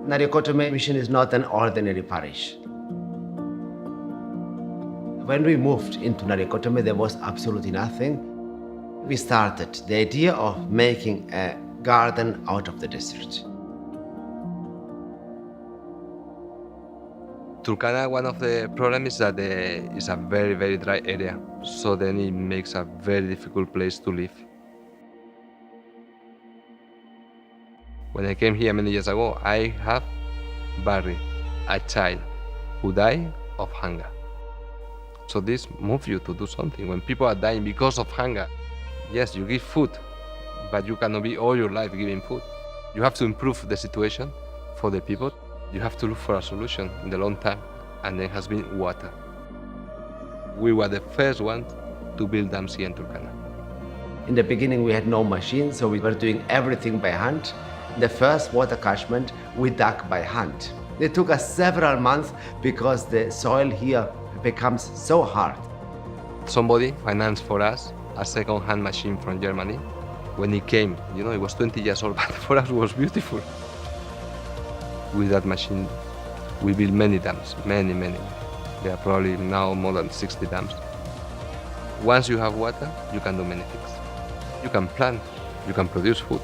Nariokotome mission is not an ordinary parish. When we moved into Nariokotome, there was absolutely nothing. We started the idea of making a garden out of the desert. Turkana, one of the problems is that it's a very, very dry area. So then it makes a very difficult place to live. When I came here many years ago, I have buried a child who died of hunger. So this moves you to do something. When people are dying because of hunger, yes, you give food, but you cannot be all your life giving food. You have to improve the situation for the people. You have to look for a solution in the long term, and there has been water. We were the first ones to build dams here in Turkana. In the beginning, we had no machine, so we were doing everything by hand. The first water catchment we dug by hand. It took us several months because the soil here becomes so hard. Somebody financed for us a second-hand machine from Germany. When it came, it was 20 years old, but for us it was beautiful. With that machine, we built many dams, many. There are probably now more than 60 dams. Once you have water, you can do many things. You can plant, you can produce food.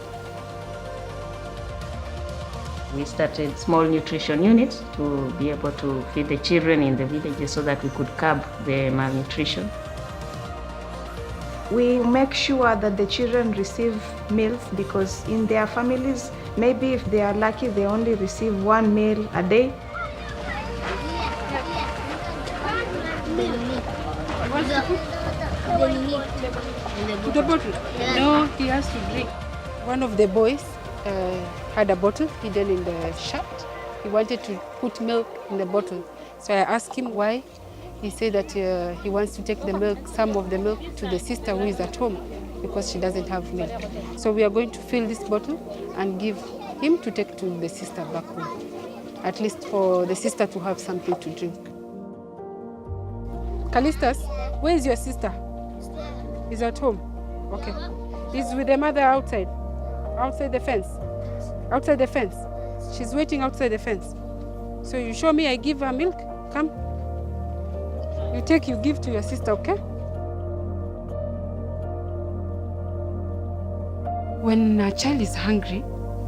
We started small nutrition units to be able to feed the children in the villages so that we could curb the malnutrition. We make sure that the children receive meals because in their families, maybe if they are lucky, they only receive one meal a day. The bottle? No, he has to drink. One of the boys had a bottle hidden in the shirt. He wanted to put milk in the bottle. So I asked him why. He said that he wants to take the milk, some of the milk, to the sister who is at home because she doesn't have milk. So we are going to fill this bottle and give him to take to the sister back home, at least for the sister to have something to drink. Callistus, where is your sister? He's at home. Okay. He's with the mother outside the fence. Outside the fence. She's waiting outside the fence. So you show me, I give her milk. Come. You give to your sister, okay? When a child is hungry,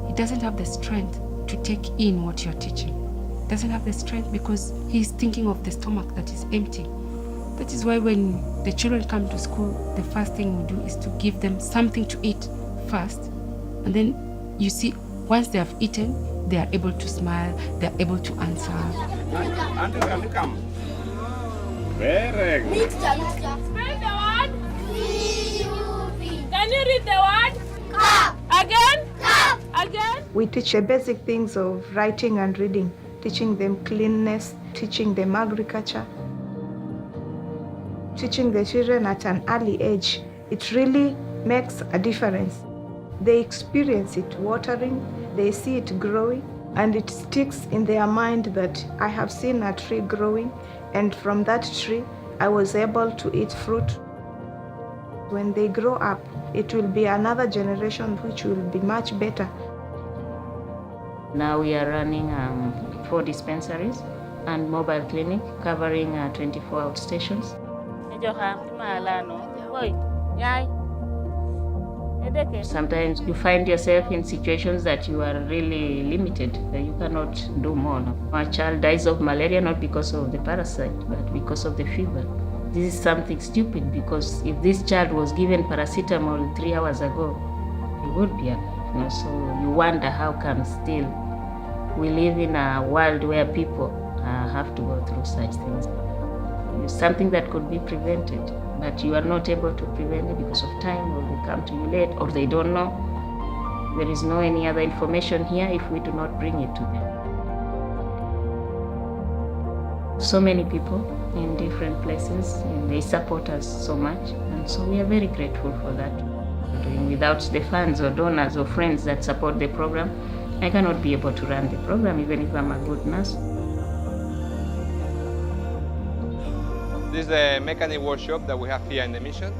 he doesn't have the strength to take in what you're teaching. Doesn't have the strength because he's thinking of the stomach that is empty. That is why when the children come to school, the first thing we do is to give them something to eat first. And then you see, once they have eaten, they are able to smile, they are able to answer. Come. Very good. Spell the word. Can you read the word? Cup. Again? Cup. Again? We teach the basic things of writing and reading, teaching them cleanliness, teaching them agriculture. Teaching the children at an early age, it really makes a difference. They experience it watering, they see it growing, and it sticks in their mind that I have seen a tree growing, and from that tree, I was able to eat fruit. When they grow up, it will be another generation which will be much better. Now we are running 4 dispensaries and mobile clinic covering 24 outstations. Sometimes you find yourself in situations that you are really limited, that you cannot do more. A child dies of malaria not because of the parasite, but because of the fever. This is something stupid because if this child was given paracetamol 3 hours ago, he would be alive. So you wonder how come still we live in a world where people have to go through such things. It's something that could be prevented, but you are not able to prevent it because of time, or they come to you late, or they don't know. There is no any other information here if we do not bring it to them. So many people in different places, and they support us so much, and so we are very grateful for that. Without the funds or donors or friends that support the program, I cannot be able to run the program, even if I'm a good nurse. This is the mechanic workshop that we have here in the mission.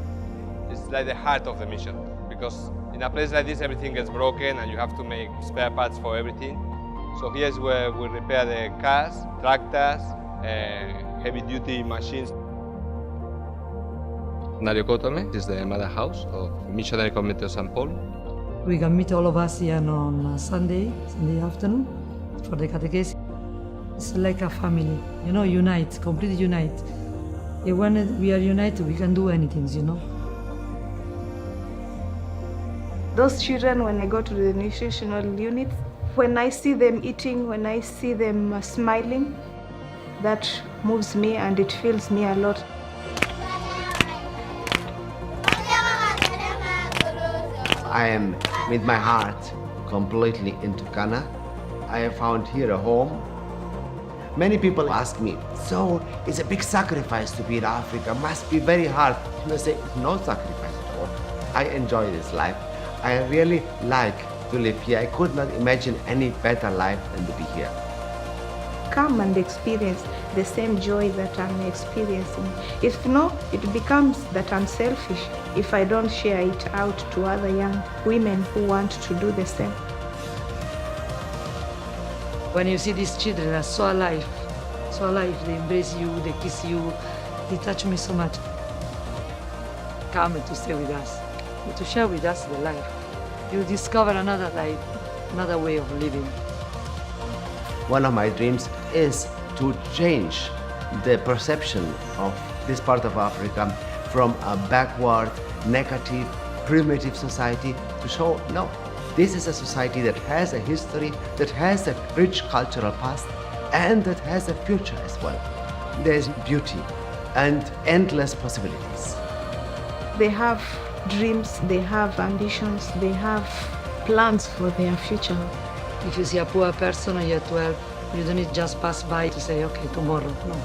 It's like the heart of the mission, because in a place like this everything gets broken and you have to make spare parts for everything. So here is where we repair the cars, tractors, heavy-duty machines. Nariokotome is the mother house of Mission de Nariokotome of St. Paul. We can meet all of us here on Sunday afternoon for the catechesis. It's like a family, unite, completely unite. When we are united, we can do anything, Those children, when I go to the nutritional unit, when I see them eating, when I see them smiling, that moves me and it fills me a lot. I am, with my heart, completely into Ghana. I have found here a home. Many people ask me, so it's a big sacrifice to be in Africa, must be very hard. And I say, no sacrifice at all. I enjoy this life. I really like to live here. I could not imagine any better life than to be here. Come and experience the same joy that I'm experiencing. If no, it becomes that I'm selfish if I don't share it out to other young women who want to do the same. When you see these children are so alive, they embrace you, they kiss you, they touch me so much. Come to stay with us, to share with us the life. You discover another life, another way of living. One of my dreams is to change the perception of this part of Africa from a backward, negative, primitive society to show, no, this is a society that has a history, that has a rich cultural past, and that has a future as well. There's beauty and endless possibilities. They have dreams, they have ambitions, they have plans for their future. If you see a poor person and you have to help, you don't need just pass by to say, okay, tomorrow. No,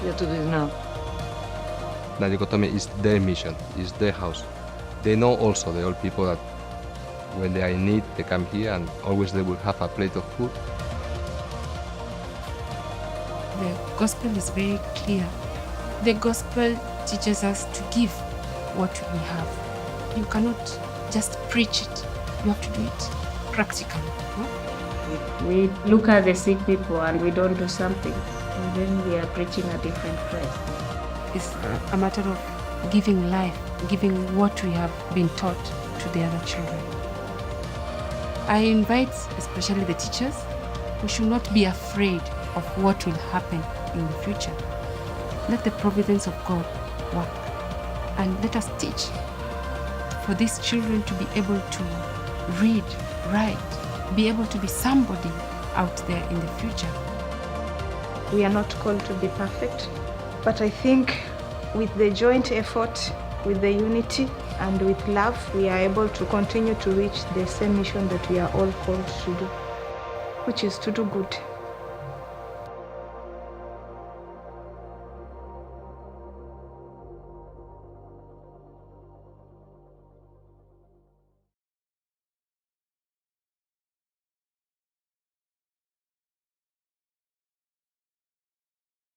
you have to do it now. Nariokotome is their mission, is their house. They know also, the old people, that when they are in need, they come here and always they will have a plate of food. The gospel is very clear. The gospel teaches us to give what we have. You cannot just preach it. You have to do it practically. We look at the sick people and we don't do something, and then we are preaching a different Christ. It's a matter of giving life, giving what we have been taught to the other children. I invite especially the teachers, we should not be afraid of what will happen in the future. Let the providence of God work, and let us teach for these children to be able to read, write, be able to be somebody out there in the future. We are not called to be perfect, but I think with the joint effort, with the unity and with love, we are able to continue to reach the same mission that we are all called to do, which is to do good.